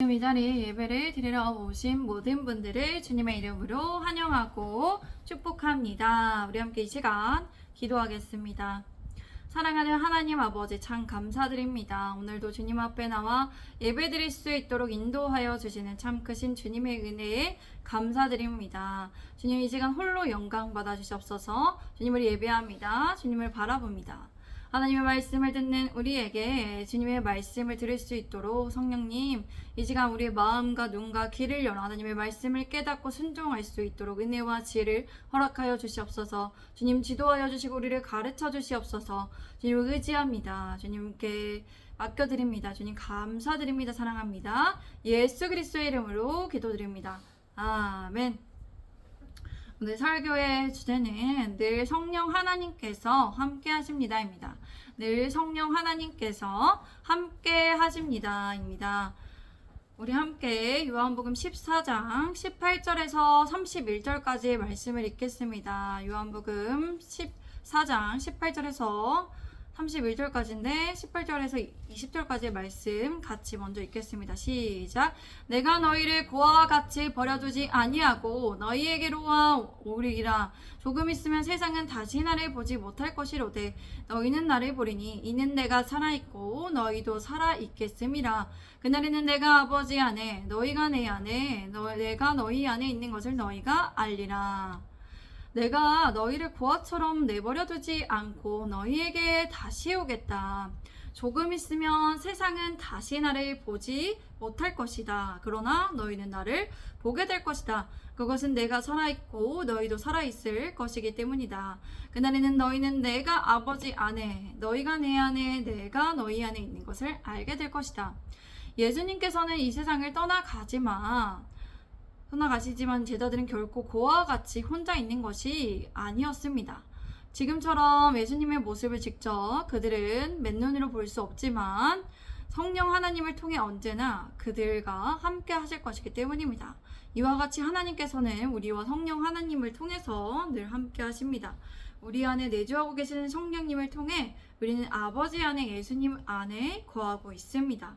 지금 이 자리에 예배를 드리러 오신 모든 분들을 주님의 이름으로 환영하고 축복합니다. 우리 함께 이 시간 기도하겠습니다. 사랑하는 하나님 아버지 참 감사드립니다. 오늘도 주님 앞에 나와 예배 드릴 수 있도록 인도하여 주시는 참 크신 주님의 은혜에 감사드립니다. 주님 이 시간 홀로 영광 받아 주시옵소서. 주님을 예배합니다. 주님을 바라봅니다. 하나님의 말씀을 듣는 우리에게 주님의 말씀을 들을 수 있도록 성령님 이 시간 우리의 마음과 눈과 귀를 열어 하나님의 말씀을 깨닫고 순종할 수 있도록 은혜와 지혜를 허락하여 주시옵소서. 주님 지도하여 주시고 우리를 가르쳐 주시옵소서. 주님을 의지합니다. 주님께 맡겨드립니다. 주님 감사드립니다. 사랑합니다. 예수 그리스도의 이름으로 기도드립니다. 아멘. 오늘 설교의 주제는 늘 성령 하나님께서 함께 하십니다입니다. 늘 성령 하나님께서 함께 하십니다입니다. 우리 함께 요한복음 14장 18절에서 31절까지의 말씀을 읽겠습니다. 요한복음 14장 18절에서 31절까지인데 18절에서 20절까지의 말씀 같이 먼저 읽겠습니다. 시작. 내가 너희를 고아와 같이 버려두지 아니하고 너희에게로 오리라. 조금 있으면 세상은 다시 나를 보지 못할 것이로되 너희는 나를 보리니 이는 내가 살아있고 너희도 살아있겠음이라. 그날에는 내가 아버지 안에 너희가 내 안에 내가 너희 안에 있는 것을 너희가 알리라. 내가 너희를 고아처럼 내버려두지 않고 너희에게 다시 오겠다. 조금 있으면 세상은 다시 나를 보지 못할 것이다. 그러나 너희는 나를 보게 될 것이다. 그것은 내가 살아있고 너희도 살아있을 것이기 때문이다. 그날에는 너희는 내가 아버지 안에 너희가 내 안에 내가 너희 안에 있는 것을 알게 될 것이다. 예수님께서는 이 세상을 떠나가시지만 제자들은 결코 고아와 같이 혼자 있는 것이 아니었습니다. 지금처럼 예수님의 모습을 직접 그들은 맨눈으로 볼 수 없지만 성령 하나님을 통해 언제나 그들과 함께 하실 것이기 때문입니다. 이와 같이 하나님께서는 우리와 성령 하나님을 통해서 늘 함께 하십니다. 우리 안에 내주하고 계시는 성령님을 통해 우리는 아버지 안에 예수님 안에 거하고 있습니다.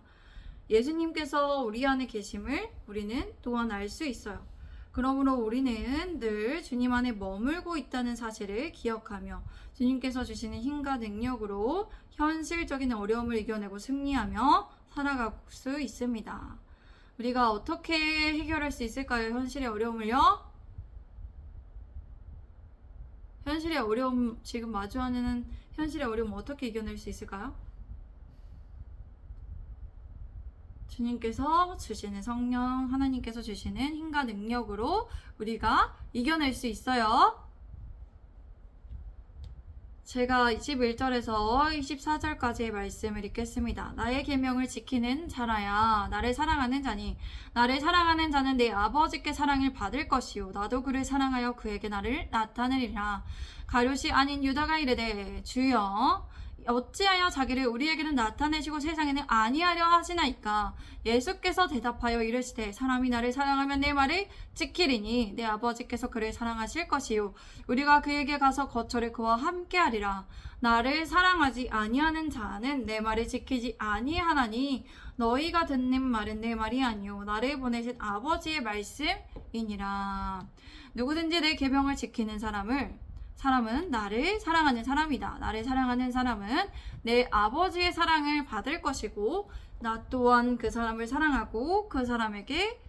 예수님께서 우리 안에 계심을 우리는 또한 알 수 있어요. 그러므로 우리는 늘 주님 안에 머물고 있다는 사실을 기억하며 주님께서 주시는 힘과 능력으로 현실적인 어려움을 이겨내고 승리하며 살아갈 수 있습니다. 우리가 어떻게 해결할 수 있을까요? 현실의 어려움을요? 현실의 어려움, 지금 마주하는 현실의 어려움 어떻게 이겨낼 수 있을까요? 주님께서 주시는 성령, 하나님께서 주시는 힘과 능력으로 우리가 이겨낼 수 있어요. 제가 21절에서 24절까지의 말씀을 읽겠습니다. 나의 계명을 지키는 자라야 나를 사랑하는 자니 나를 사랑하는 자는 내 아버지께 사랑을 받을 것이요 나도 그를 사랑하여 그에게 나를 나타내리라. 가룟이 아닌 유다가 이르되 주여 어찌하여 자기를 우리에게는 나타내시고 세상에는 아니하려 하시나이까. 예수께서 대답하여 이르시되 사람이 나를 사랑하면 내 말을 지키리니 내 아버지께서 그를 사랑하실 것이요 우리가 그에게 가서 거처를 그와 함께하리라. 나를 사랑하지 아니하는 자는 내 말을 지키지 아니하나니 너희가 듣는 말은 내 말이 아니요 나를 보내신 아버지의 말씀이니라. 누구든지 내 계명을 지키는 사람은 나를 사랑하는 사람이다. 나를 사랑하는 사람은 내 아버지의 사랑을 받을 것이고 나 또한 그 사람을 사랑하고 그 사람에게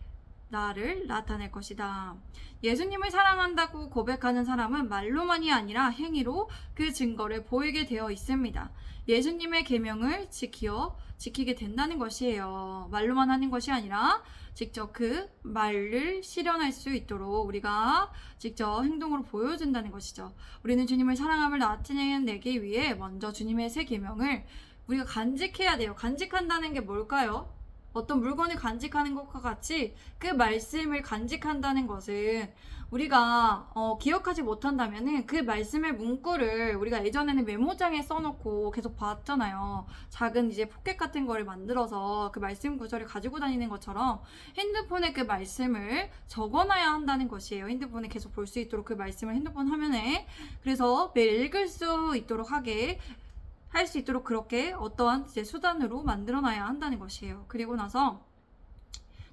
나를 나타낼 것이다. 예수님을 사랑한다고 고백하는 사람은 말로만이 아니라 행위로 그 증거를 보이게 되어 있습니다. 예수님의 계명을 지키게 된다는 것이에요. 말로만 하는 것이 아니라 직접 그 말을 실현할 수 있도록 우리가 직접 행동으로 보여준다는 것이죠. 우리는 주님을 사랑함을 나타내기 위해 먼저 주님의 새 계명을 우리가 간직해야 돼요. 간직한다는 게 뭘까요? 어떤 물건을 간직하는 것과 같이 그 말씀을 간직한다는 것은 우리가 기억하지 못한다면은 그 말씀의 문구를 우리가 예전에는 메모장에 써놓고 계속 봤잖아요. 작은 이제 포켓 같은 거를 만들어서 그 말씀 구절을 가지고 다니는 것처럼 핸드폰에 그 말씀을 적어놔야 한다는 것이에요. 핸드폰에 계속 볼 수 있도록 그 말씀을 핸드폰 화면에 그래서 매일 읽을 수 있도록 할 수 있도록 그렇게 어떠한 이제 수단으로 만들어놔야 한다는 것이에요. 그리고 나서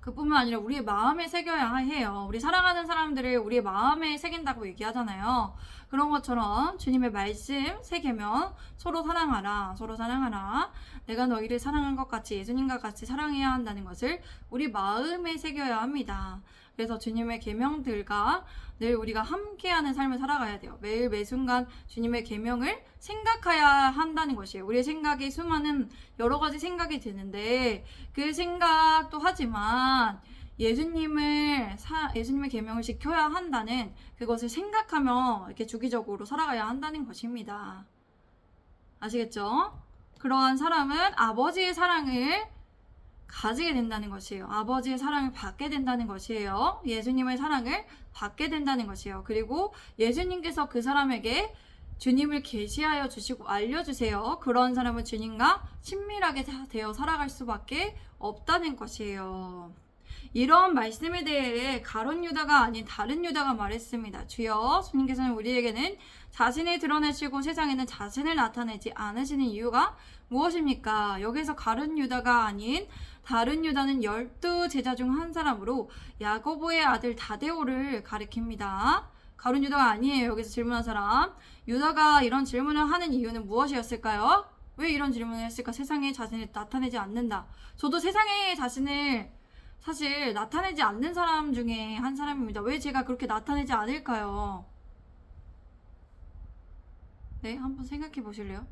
그뿐만 아니라 우리의 마음에 새겨야 해요. 우리 사랑하는 사람들을 우리의 마음에 새긴다고 얘기하잖아요. 그런 것처럼 주님의 말씀 세 계명, 서로 사랑하라, 서로 사랑하라. 내가 너희를 사랑한 것 같이 예수님과 같이 사랑해야 한다는 것을 우리 마음에 새겨야 합니다. 그래서 주님의 계명들과 늘 우리가 함께하는 삶을 살아가야 돼요. 매일 매순간 주님의 계명을 생각해야 한다는 것이에요. 우리의 생각이 수많은 여러 가지 생각이 드는데 그 생각도 하지만 예수님의 계명을 지켜야 한다는 그것을 생각하며 이렇게 주기적으로 살아가야 한다는 것입니다. 아시겠죠? 그러한 사람은 아버지의 사랑을 가지게 된다는 것이에요. 아버지의 사랑을 받게 된다는 것이에요. 예수님의 사랑을 받게 된다는 것이에요. 그리고 예수님께서 그 사람에게 주님을 계시하여 주시고 알려주세요. 그런 사람은 주님과 친밀하게 되어 살아갈 수밖에 없다는 것이에요. 이런 말씀에 대해 가룟 유다가 아닌 다른 유다가 말했습니다. 주여, 주님께서는 우리에게는 자신을 드러내시고 세상에는 자신을 나타내지 않으시는 이유가 무엇입니까? 여기서 가룟 유다가 아닌 다른 유다는 12제자 중 한 사람으로 야고보의 아들 다데오를 가리킵니다. 가룟 유다가 아니에요. 여기서 질문한 사람. 유다가 이런 질문을 하는 이유는 무엇이었을까요? 왜 이런 질문을 했을까? 세상에 자신을 나타내지 않는다. 저도 세상에 자신을 사실 나타내지 않는 사람 중에 한 사람입니다. 왜 제가 그렇게 나타내지 않을까요? 네, 한번 생각해 보실래요?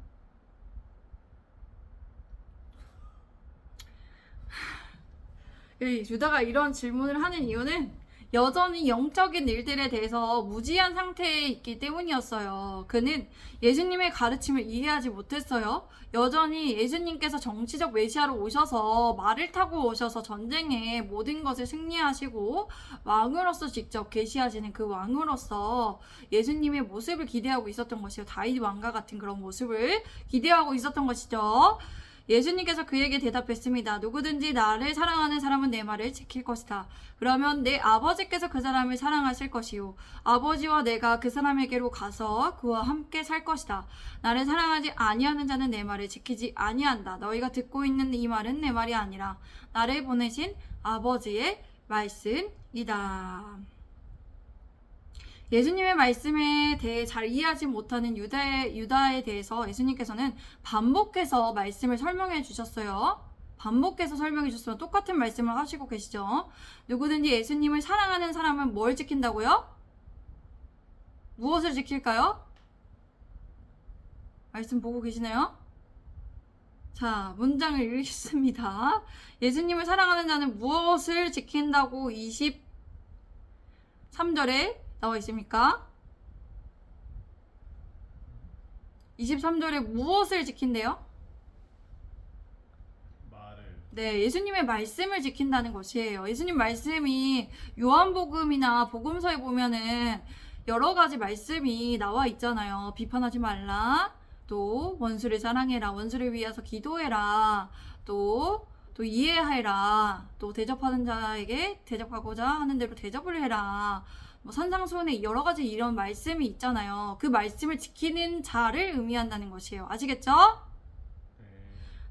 유다가 이런 질문을 하는 이유는 여전히 영적인 일들에 대해서 무지한 상태에 있기 때문이었어요. 그는 예수님의 가르침을 이해하지 못했어요. 여전히 예수님께서 정치적 메시아로 오셔서 말을 타고 오셔서 전쟁에 모든 것을 승리하시고 왕으로서 직접 계시하시는 그 왕으로서 예수님의 모습을 기대하고 있었던 것이요. 다윗 왕과 같은 그런 모습을 기대하고 있었던 것이죠. 예수님께서 그에게 대답했습니다. 누구든지 나를 사랑하는 사람은 내 말을 지킬 것이다. 그러면 내 아버지께서 그 사람을 사랑하실 것이요. 아버지와 내가 그 사람에게로 가서 그와 함께 살 것이다. 나를 사랑하지 아니하는 자는 내 말을 지키지 아니한다. 너희가 듣고 있는 이 말은 내 말이 아니라 나를 보내신 아버지의 말씀이다. 예수님의 말씀에 대해 잘 이해하지 못하는 유다에 대해서 예수님께서는 반복해서 말씀을 설명해 주셨어요. 반복해서 설명해 주셨으면 똑같은 말씀을 하시고 계시죠. 누구든지 예수님을 사랑하는 사람은 뭘 지킨다고요? 무엇을 지킬까요? 말씀 보고 계시나요? 자, 문장을 읽겠습니다. 예수님을 사랑하는 자는 무엇을 지킨다고 23절에 나와 있습니까? 23절에 무엇을 지킨대요? 네, 예수님의 말씀을 지킨다는 것이에요. 예수님 말씀이 요한복음이나 복음서에 보면은 여러 가지 말씀이 나와 있잖아요. 비판하지 말라. 또 원수를 사랑해라. 원수를 위해서 기도해라. 또 이해해라. 또 대접하는 자에게 대접하고자 하는 대로 대접을 해라. 산상수훈에 여러 가지 이런 말씀이 있잖아요. 그 말씀을 지키는 자를 의미한다는 것이에요. 아시겠죠?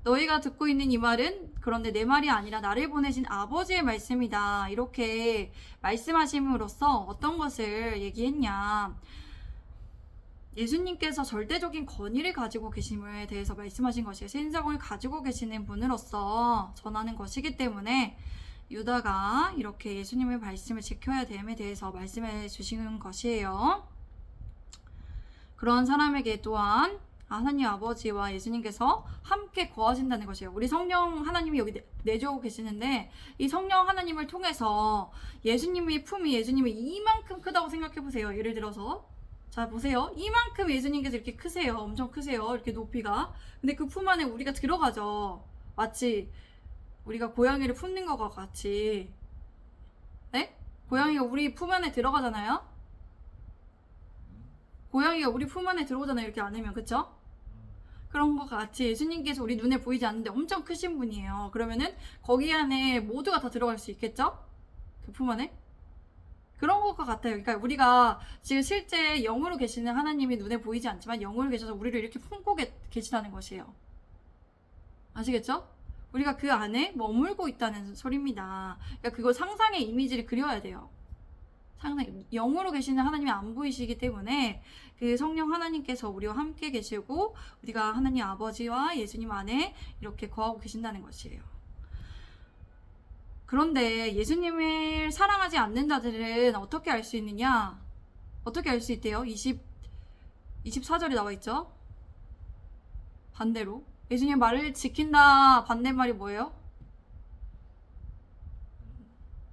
너희가 듣고 있는 이 말은 그런데 내 말이 아니라 나를 보내신 아버지의 말씀이다. 이렇게 말씀하심으로써 어떤 것을 얘기했냐. 예수님께서 절대적인 권위를 가지고 계심에 대해서 말씀하신 것이에요. 신성을 가지고 계시는 분으로서 전하는 것이기 때문에 유다가 이렇게 예수님의 말씀을 지켜야 됨에 대해서 말씀해 주시는 것이에요. 그런 사람에게 또한 하나님 아버지와 예수님께서 함께 거하신다는 것이에요. 우리 성령 하나님이 여기 내주고 계시는데 이 성령 하나님을 통해서 예수님의 품이 예수님이 이만큼 크다고 생각해 보세요. 예를 들어서 자 보세요. 이만큼 예수님께서 이렇게 크세요. 엄청 크세요. 이렇게 높이가. 근데 그 품 안에 우리가 들어가죠. 마치 우리가 고양이를 품는 것과 같이. 네? 고양이가 우리 품 안에 들어가잖아요. 고양이가 우리 품 안에 들어오잖아요. 이렇게 안으면. 그쵸? 그런 것 같이 예수님께서 우리 눈에 보이지 않는데 엄청 크신 분이에요. 그러면은 거기 안에 모두가 다 들어갈 수 있겠죠? 그 품 안에? 그런 것과 같아요. 그러니까 우리가 지금 실제 영으로 계시는 하나님이 눈에 보이지 않지만 영으로 계셔서 우리를 이렇게 품고 계시다는 것이에요. 아시겠죠? 우리가 그 안에 머물고 있다는 소리입니다. 그러니까 그거 상상의 이미지를 그려야 돼요. 상상, 영으로 계시는 하나님이 안 보이시기 때문에 그 성령 하나님께서 우리와 함께 계시고 우리가 하나님 아버지와 예수님 안에 이렇게 거하고 계신다는 것이에요. 그런데 예수님을 사랑하지 않는 자들은 어떻게 알 수 있느냐? 어떻게 알 수 있대요? 24절에 나와 있죠? 반대로 예수님의 말을 지킨다 반대말이 뭐예요?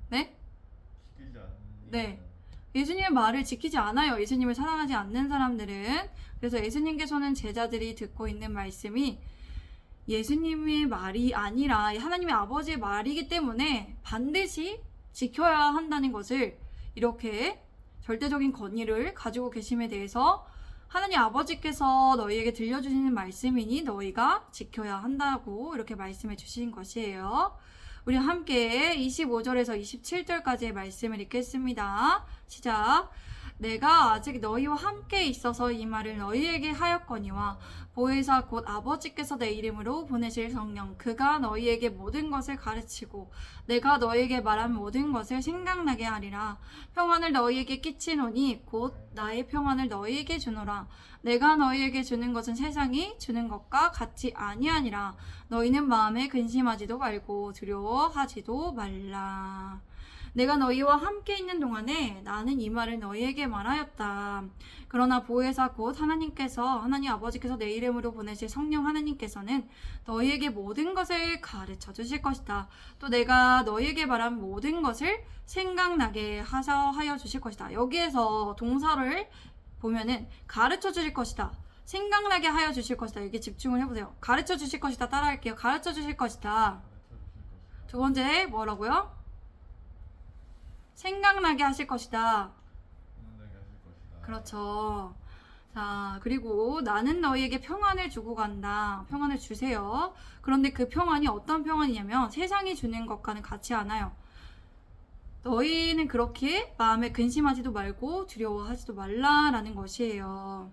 네? 지키지 않는 네. 예수님의 말을 지키지 않아요. 예수님을 사랑하지 않는 사람들은. 그래서 예수님께서는 제자들이 듣고 있는 말씀이 예수님의 말이 아니라 하나님의 아버지의 말이기 때문에 반드시 지켜야 한다는 것을 이렇게 절대적인 권위를 가지고 계심에 대해서 하나님 아버지께서 너희에게 들려주시는 말씀이니 너희가 지켜야 한다고 이렇게 말씀해 주신 것이에요. 우리 함께 25절에서 27절까지의 말씀을 읽겠습니다. 시작. 내가 아직 너희와 함께 있어서 이 말을 너희에게 하였거니와 보혜사 곧 아버지께서 내 이름으로 보내실 성령 그가 너희에게 모든 것을 가르치고 내가 너희에게 말한 모든 것을 생각나게 하리라. 평안을 너희에게 끼치노니 곧 나의 평안을 너희에게 주노라. 내가 너희에게 주는 것은 세상이 주는 것과 같이 아니하니라. 너희는 마음에 근심하지도 말고 두려워하지도 말라. 내가 너희와 함께 있는 동안에 나는 이 말을 너희에게 말하였다. 그러나 보혜사 곧 하나님 아버지께서 내 이름으로 보내실 성령 하나님께서는 너희에게 모든 것을 가르쳐 주실 것이다. 또 내가 너희에게 말한 모든 것을 생각나게 하여 주실 것이다. 여기에서 동사를 보면은 가르쳐 주실 것이다. 생각나게 하여 주실 것이다. 이게 집중을 해보세요. 가르쳐 주실 것이다. 따라할게요. 가르쳐 주실 것이다. 두 번째 뭐라고요? 생각나게 하실 것이다. 그렇죠. 자, 그리고 나는 너희에게 평안을 주고 간다. 평안을 주세요. 그런데 그 평안이 어떤 평안이냐면 세상이 주는 것과는 같지 않아요. 너희는 그렇게 마음에 근심하지도 말고 두려워하지도 말라라는 것이에요.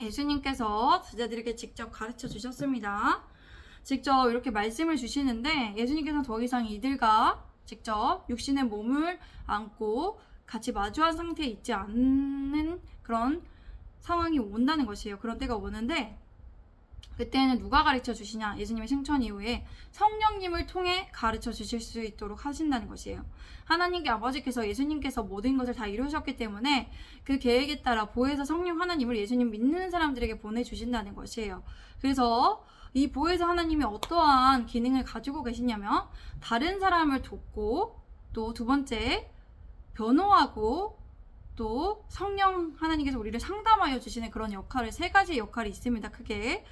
예수님께서 제자들에게 직접 가르쳐 주셨습니다. 직접 이렇게 말씀을 주시는데 예수님께서는 더 이상 이들과 직접 육신의 몸을 안고 같이 마주한 상태에 있지 않는 그런 상황이 온다는 것이에요. 그런 때가 오는데 그때는 누가 가르쳐 주시냐? 예수님의 승천 이후에 성령님을 통해 가르쳐 주실 수 있도록 하신다는 것이에요. 하나님께 아버지께서 예수님께서 모든 것을 다 이루셨기 때문에 그 계획에 따라 보혜사 성령 하나님을 예수님 믿는 사람들에게 보내주신다는 것이에요. 그래서 이 보혜사 하나님이 어떠한 기능을 가지고 계시냐면 다른 사람을 돕고 또 두 번째 변호하고 또 성령 하나님께서 우리를 상담하여 주시는 그런 역할을 세 가지 역할이 있습니다. 크게.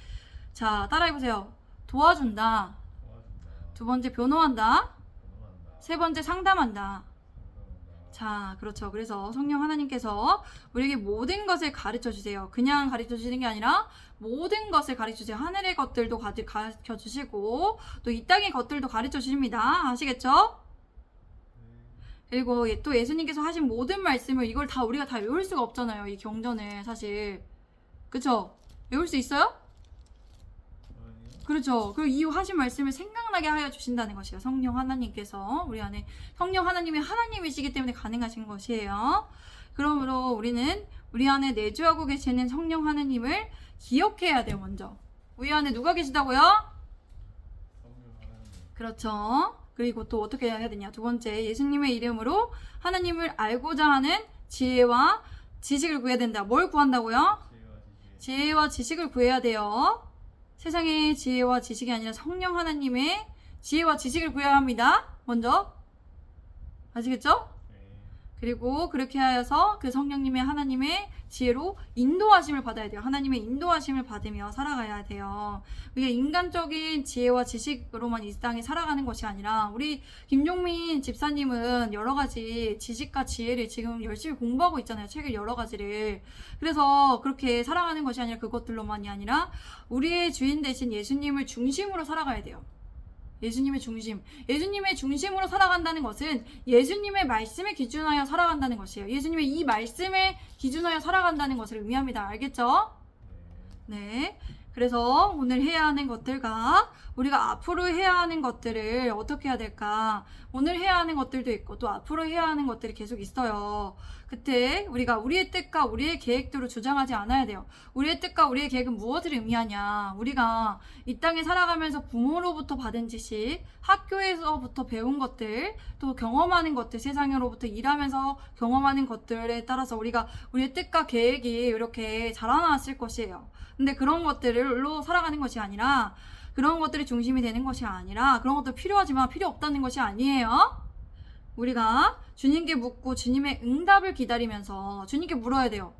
자, 따라해보세요. 도와준다. 두 번째 변호한다. 세 번째 상담한다. 자, 그렇죠. 그래서 성령 하나님께서 우리에게 모든 것을 가르쳐 주세요. 그냥 가르쳐 주시는 게 아니라 모든 것을 가르쳐 주세요. 하늘의 것들도 가르쳐 주시고 또 이 땅의 것들도 가르쳐 주십니다. 아시겠죠? 그리고 또 예수님께서 하신 모든 말씀을 이걸 다 우리가 다 외울 수가 없잖아요. 이 경전을 사실. 그쵸? 외울 수 있어요? 그렇죠. 그 이후 하신 말씀을 생각나게 하여 주신다는 것이에요. 성령 하나님께서 우리 안에 성령 하나님이 하나님이시기 때문에 가능하신 것이에요. 그러므로 우리는 우리 안에 내주하고 계시는 성령 하나님을 기억해야 돼요. 먼저 우리 안에 누가 계시다고요? 성령 하나님. 그렇죠. 그리고 또 어떻게 해야 되냐? 두 번째, 예수님의 이름으로 하나님을 알고자 하는 지혜와 지식을 구해야 된다. 뭘 구한다고요? 지혜와 지식을 구해야 돼요. 세상의 지혜와 지식이 아니라 성령 하나님의 지혜와 지식을 구해야 합니다. 먼저. 아시겠죠? 그리고 그렇게 하여서 그 성령님의 하나님의 지혜로 인도하심을 받아야 돼요. 하나님의 인도하심을 받으며 살아가야 돼요. 이게 인간적인 지혜와 지식으로만 이 땅에 살아가는 것이 아니라 우리 김종민 집사님은 여러 가지 지식과 지혜를 지금 열심히 공부하고 있잖아요. 책을 여러 가지를. 그래서 그렇게 살아가는 것이 아니라 그것들로만이 아니라 우리의 주인 되신 예수님을 중심으로 살아가야 돼요. 예수님의 중심. 예수님의 중심으로 살아간다는 것은 예수님의 말씀에 기준하여 살아간다는 것이에요. 예수님의 이 말씀에 기준하여 살아간다는 것을 의미합니다. 알겠죠? 네. 그래서 오늘 해야 하는 것들과 우리가 앞으로 해야 하는 것들을 어떻게 해야 될까? 오늘 해야 하는 것들도 있고 또 앞으로 해야 하는 것들이 계속 있어요. 그때 우리가 우리의 뜻과 우리의 계획대로 주장하지 않아야 돼요. 우리의 뜻과 우리의 계획은 무엇을 의미하냐? 우리가 이 땅에 살아가면서 부모로부터 받은 지식, 학교에서부터 배운 것들, 또 경험하는 것들, 세상으로부터 일하면서 경험하는 것들에 따라서 우리가 우리의 뜻과 계획이 이렇게 자라나왔을 것이에요. 근데 그런 것들로 살아가는 것이 아니라, 그런 것들이 중심이 되는 것이 아니라, 그런 것도 필요하지만 필요 없다는 것이 아니에요. 우리가 주님께 묻고 주님의 응답을 기다리면서 주님께 물어야 돼요.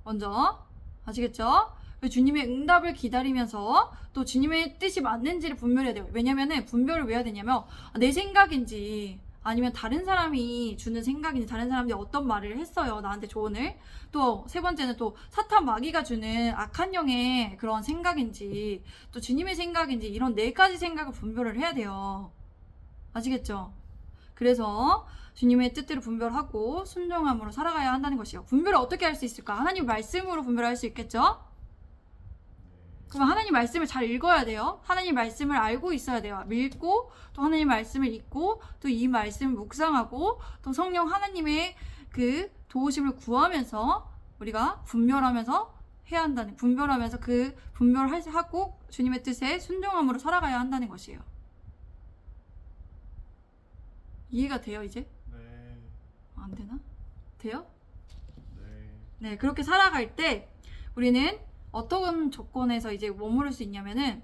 먼저 아시겠죠? 주님의 응답을 기다리면서 또 주님의 뜻이 맞는지를 분별해야 돼요. 왜냐면은 분별을 왜 해야 되냐면 내 생각인지 아니면 다른 사람이 주는 생각인지 다른 사람들이 어떤 말을 했어요. 나한테 조언을. 또 세 번째는 또 사탄 마귀가 주는 악한 영의 그런 생각인지 또 주님의 생각인지 이런 네 가지 생각을 분별을 해야 돼요. 아시겠죠? 그래서 주님의 뜻대로 분별하고 순종함으로 살아가야 한다는 것이요. 분별을 어떻게 할 수 있을까? 하나님 말씀으로 분별할 수 있겠죠? 그럼 하나님 말씀을 잘 읽어야 돼요. 하나님 말씀을 알고 있어야 돼요. 읽고 또 하나님 말씀을 읽고 또 이 말씀을 묵상하고 또 성령 하나님의 그 도우심을 구하면서 우리가 분별하면서 해야 한다는, 분별하면서 그 분별하고 주님의 뜻에 순종함으로 살아가야 한다는 것이에요. 이해가 돼요, 이제? 네. 안 되나? 돼요? 네. 네, 그렇게 살아갈 때 우리는 어떤 조건에서 이제 머무를 수 있냐면은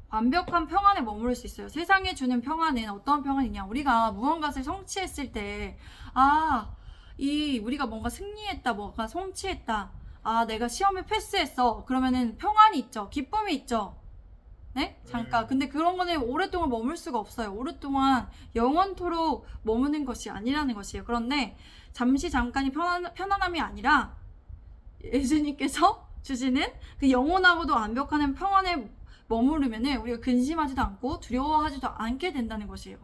완벽한 평안에 머무를 수 있어요. 세상에 주는 평안은 어떤 평안이냐? 우리가 무언가를 성취했을 때, 우리가 뭔가 승리했다, 뭔가 성취했다. 내가 시험에 패스했어. 그러면은 평안이 있죠. 기쁨이 있죠. 네? 잠깐. 근데 그런 거는 오랫동안 머물 수가 없어요. 오랫동안 영원토록 머무는 것이 아니라는 것이에요. 그런데 잠시 잠깐이 편안함이 아니라 예수님께서 주시는 그 영원하고도 완벽한 평안에 머무르면은 우리가 근심하지도 않고 두려워하지도 않게 된다는 것이에요.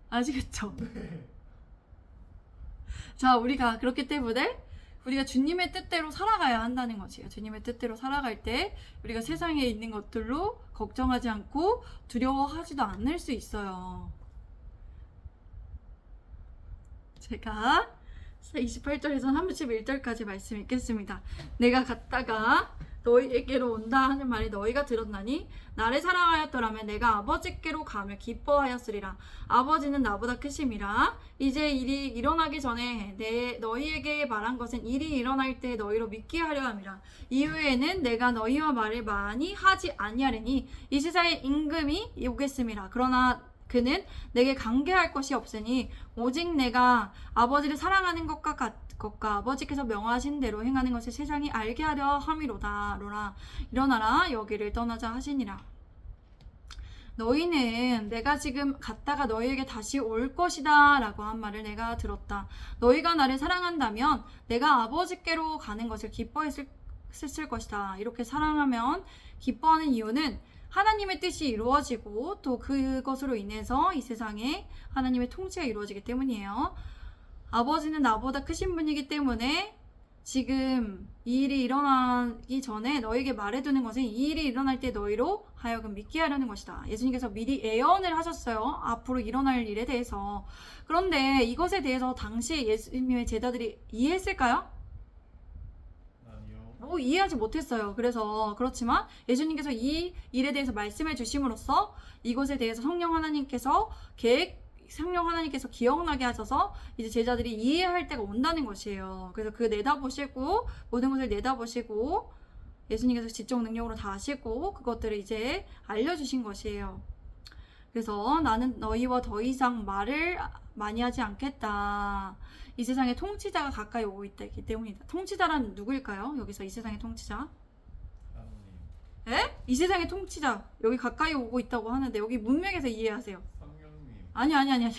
아시겠죠? 자, 우리가 그렇기 때문에 우리가 주님의 뜻대로 살아가야 한다는 것이에요. 주님의 뜻대로 살아갈 때 우리가 세상에 있는 것들로 걱정하지 않고 두려워하지도 않을 수 있어요. 제가 28절에서 31절까지 말씀 읽겠습니다. 내가 갔다가 너희에게로 온다 하는 말이 너희가 들었나니 나를 사랑하였더라면 내가 아버지께로 가며 기뻐하였으리라. 아버지는 나보다 크심이라. 이제 일이 일어나기 전에 너희에게 말한 것은 일이 일어날 때 너희로 믿게 하려 함이라. 이후에는 내가 너희와 말을 많이 하지 아니하리니 이 세상의 임금이 오겠음이라. 그러나 그는 내게 관계할 것이 없으니 오직 내가 아버지를 사랑하는 것과 아버지께서 명하신 대로 행하는 것을 세상이 알게 하려 함이로다. 일어나라 여기를 떠나자 하시니라. 너희는 내가 지금 갔다가 너희에게 다시 올 것이다 라고 한 말을 내가 들었다. 너희가 나를 사랑한다면 내가 아버지께로 가는 것을 기뻐했을 것이다. 이렇게 사랑하면 기뻐하는 이유는 하나님의 뜻이 이루어지고 또 그것으로 인해서 이 세상에 하나님의 통치가 이루어지기 때문이에요. 아버지는 나보다 크신 분이기 때문에 지금 이 일이 일어나기 전에 너에게 말해두는 것은 이 일이 일어날 때 너희로 하여금 믿게 하려는 것이다. 예수님께서 미리 예언을 하셨어요. 앞으로 일어날 일에 대해서. 그런데 이것에 대해서 당시 예수님의 제자들이 이해했을까요? 아니요. 이해하지 못했어요. 그렇지만 예수님께서 이 일에 대해서 말씀해 주심으로써 이것에 대해서 성령 하나님께서 기억나게 하셔서 이제 제자들이 이해할 때가 온다는 것이에요. 그래서 모든 것을 내다보시고 예수님께서 지적 능력으로 다 아시고 그것들을 이제 알려주신 것이에요. 그래서 나는 너희와 더 이상 말을 많이 하지 않겠다. 이 세상에 통치자가 가까이 오고 있기 때문이다. 통치자란 누구일까요? 여기서 이 세상의 통치자. 하나님. 이 세상의 통치자. 여기 가까이 오고 있다고 하는데 여기 문맥에서 이해하세요. 성령님. 아니. 하나님.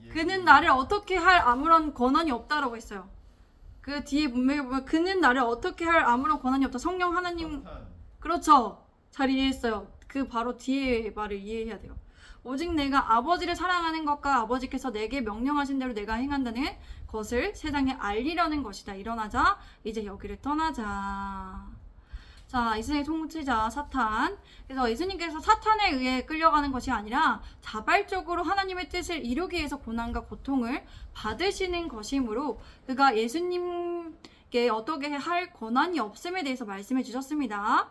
그는 나를 어떻게 할 아무런 권한이 없다라고 했어요. 그 뒤에 문맥에 보면 그는 나를 어떻게 할 아무런 권한이 없다. 성령 하나님. 사탄. 그렇죠. 잘 이해했어요. 그 바로 뒤에 말을 이해해야 돼요. 오직 내가 아버지를 사랑하는 것과 아버지께서 내게 명령하신 대로 내가 행한다는 것을 세상에 알리려는 것이다. 일어나자. 이제 여기를 떠나자. 자, 이 세상의 통치자 사탄. 그래서 예수님께서 사탄에 의해 끌려가는 것이 아니라 자발적으로 하나님의 뜻을 이루기 위해서 고난과 고통을 받으시는 것이므로 그가 예수님께 어떻게 할 권한이 없음에 대해서 말씀해 주셨습니다.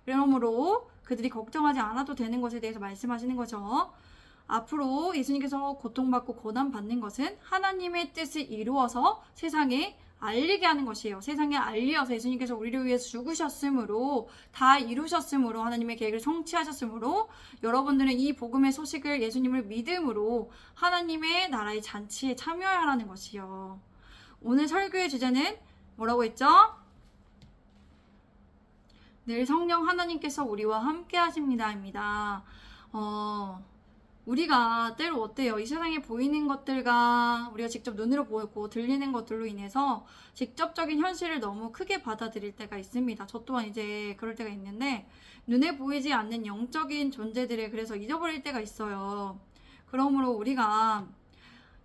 그러므로 그들이 걱정하지 않아도 되는 것에 대해서 말씀하시는 거죠. 앞으로 예수님께서 고통받고 고난받는 것은 하나님의 뜻을 이루어서 세상에 알리게 하는 것이에요. 세상에 알리어서 예수님께서 우리를 위해서 죽으셨으므로 다 이루셨으므로 하나님의 계획을 성취하셨으므로 여러분들은 이 복음의 소식을 예수님을 믿음으로 하나님의 나라의 잔치에 참여하라는 것이요. 오늘 설교의 주제는 뭐라고 했죠? 늘 성령 하나님께서 우리와 함께 하십니다입니다. 우리가 때로 어때요? 이 세상에 보이는 것들과 우리가 직접 눈으로 보고 들리는 것들로 인해서 직접적인 현실을 너무 크게 받아들일 때가 있습니다. 저 또한 이제 그럴 때가 있는데 눈에 보이지 않는 영적인 존재들을 그래서 잊어버릴 때가 있어요. 그러므로 우리가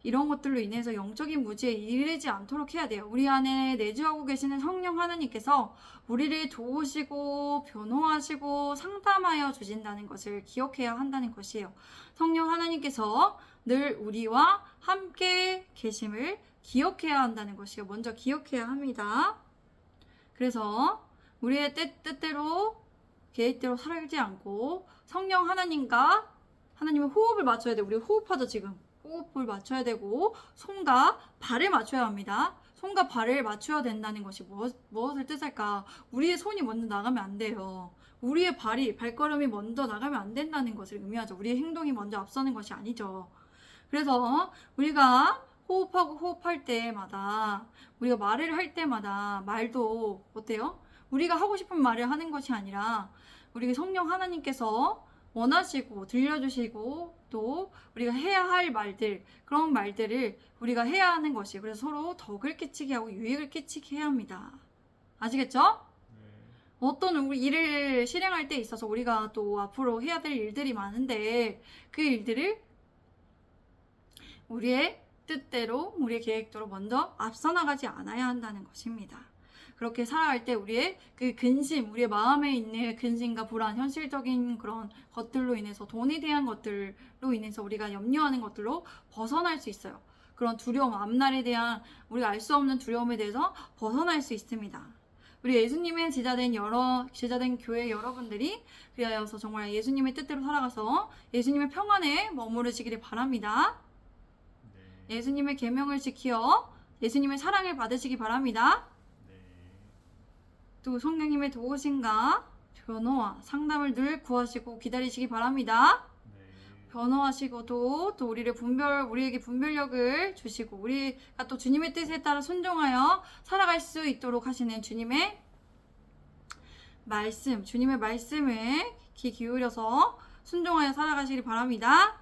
이런 것들로 인해서 영적인 무지에 이르지 않도록 해야 돼요. 우리 안에 내주하고 계시는 성령 하나님께서 우리를 도우시고 변호하시고 상담하여 주신다는 것을 기억해야 한다는 것이에요. 성령 하나님께서 늘 우리와 함께 계심을 기억해야 한다는 것이에요. 먼저 기억해야 합니다. 그래서 우리의 뜻대로 계획대로 살지 않고 성령 하나님과 하나님의 호흡을 맞춰야 돼요. 우리 호흡하죠 지금. 호흡을 맞춰야 되고 손과 발을 맞춰야 합니다. 손과 발을 맞춰야 된다는 것이 무엇을 뜻할까? 우리의 손이 먼저 나가면 안 돼요. 우리의 발걸음이 먼저 나가면 안 된다는 것을 의미하죠. 우리의 행동이 먼저 앞서는 것이 아니죠. 그래서 우리가 호흡할 때마다 우리가 말을 할 때마다 말도 어때요? 우리가 하고 싶은 말을 하는 것이 아니라 우리 성령 하나님께서 원하시고 들려주시고 또 우리가 해야 할 말들 그런 말들을 우리가 해야 하는 것이 그래서 서로 덕을 끼치게 하고 유익을 끼치게 해야 합니다. 아시겠죠? 네. 어떤 우리 일을 실행할 때 있어서 우리가 또 앞으로 해야 될 일들이 많은데 그 일들을 우리의 뜻대로 우리의 계획대로 먼저 앞서 나가지 않아야 한다는 것입니다. 그렇게 살아갈 때 우리의 그 근심, 우리의 마음에 있는 근심과 불안, 현실적인 그런 것들로 인해서 돈에 대한 것들로 인해서 우리가 염려하는 것들로 벗어날 수 있어요. 그런 두려움, 앞날에 대한 우리가 알 수 없는 두려움에 대해서 벗어날 수 있습니다. 우리 예수님의 제자된 교회 여러분들이 그리하여서 정말 예수님의 뜻대로 살아가서 예수님의 평안에 머무르시기를 바랍니다. 네. 예수님의 계명을 지키어 예수님의 사랑을 받으시기 바랍니다. 네. 또 성령님의 도우심과 변호와 상담을 늘 구하시고 기다리시기 바랍니다. 네. 변호하시고 또 우리에게 분별력을 주시고 우리가 또 주님의 뜻에 따라 순종하여 살아갈 수 있도록 하시는 주님의 말씀을 귀 기울여서 순종하여 살아가시기 바랍니다.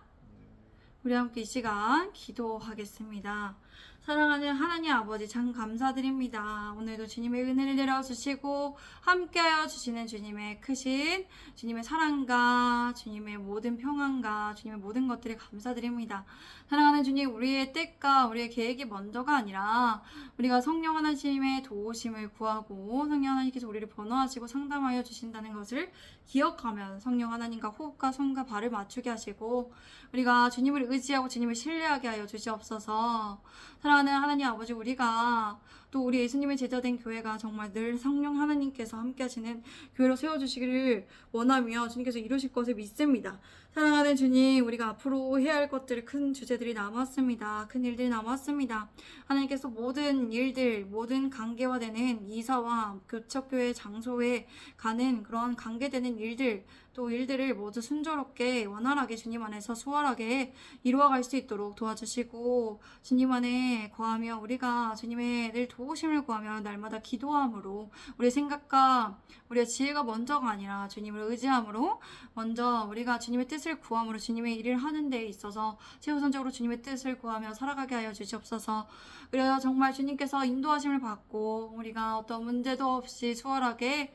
우리 함께 이 시간 기도하겠습니다. 사랑하는 하나님 아버지 참 감사드립니다. 오늘도 주님의 은혜를 내려주시고 함께하여 주시는 주님의 크신 주님의 사랑과 주님의 모든 평안과 주님의 모든 것들에 감사드립니다. 사랑하는 주님, 우리의 뜻과 우리의 계획이 먼저가 아니라 우리가 성령 하나님의 도우심을 구하고 성령 하나님께서 우리를 변호하시고 상담하여 주신다는 것을 기억하면 성령 하나님과 호흡과 손과 발을 맞추게 하시고 우리가 주님을 의지하고 주님을 신뢰하게 하여 주시옵소서. 사랑하는 하나님 아버지, 우리가 또 우리 예수님의 제자된 교회가 정말 늘 성령 하나님께서 함께 하시는 교회로 세워주시기를 원하며 주님께서 이루실 것을 믿습니다. 사랑하는 주님, 우리가 앞으로 해야 할 것들 큰 주제들이 남았습니다. 큰 일들이 남았습니다. 하나님께서 모든 일들, 모든 관계화되는 이사와 교척교회 장소에 가는 그런 관계되는 일들, 또 일들을 모두 순조롭게 원활하게 주님 안에서 수월하게 이루어갈 수 있도록 도와주시고 주님 안에 거하며 우리가 주님의 늘 도우심을 구하며 날마다 기도함으로 우리의 생각과 우리의 지혜가 먼저가 아니라 주님을 의지함으로 먼저 우리가 주님의 뜻을 구함으로 주님의 일을 하는 데 있어서 최우선적으로 주님의 뜻을 구하며 살아가게 하여 주시옵소서. 그래서 정말 주님께서 인도하심을 받고 우리가 어떤 문제도 없이 수월하게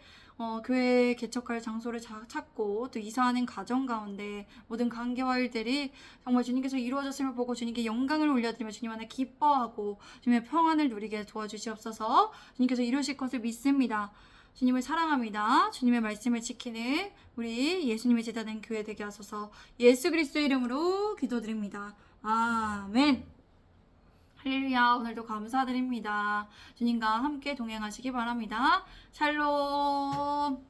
교회 개척할 장소를 찾고 또 이사하는 과정 가운데 모든 관계와 일들이 정말 주님께서 이루어졌음을 보고 주님께 영광을 올려드리며 주님 안에 기뻐하고 주님의 평안을 누리게 도와주시옵소서. 주님께서 이루실 것을 믿습니다. 주님을 사랑합니다. 주님의 말씀을 지키는 우리 예수님의 제자된 교회 되게 하소서. 예수 그리스도의 이름으로 기도드립니다. 아멘. 할렐루야. 오늘도 감사드립니다. 주님과 함께 동행하시기 바랍니다. 샬롬.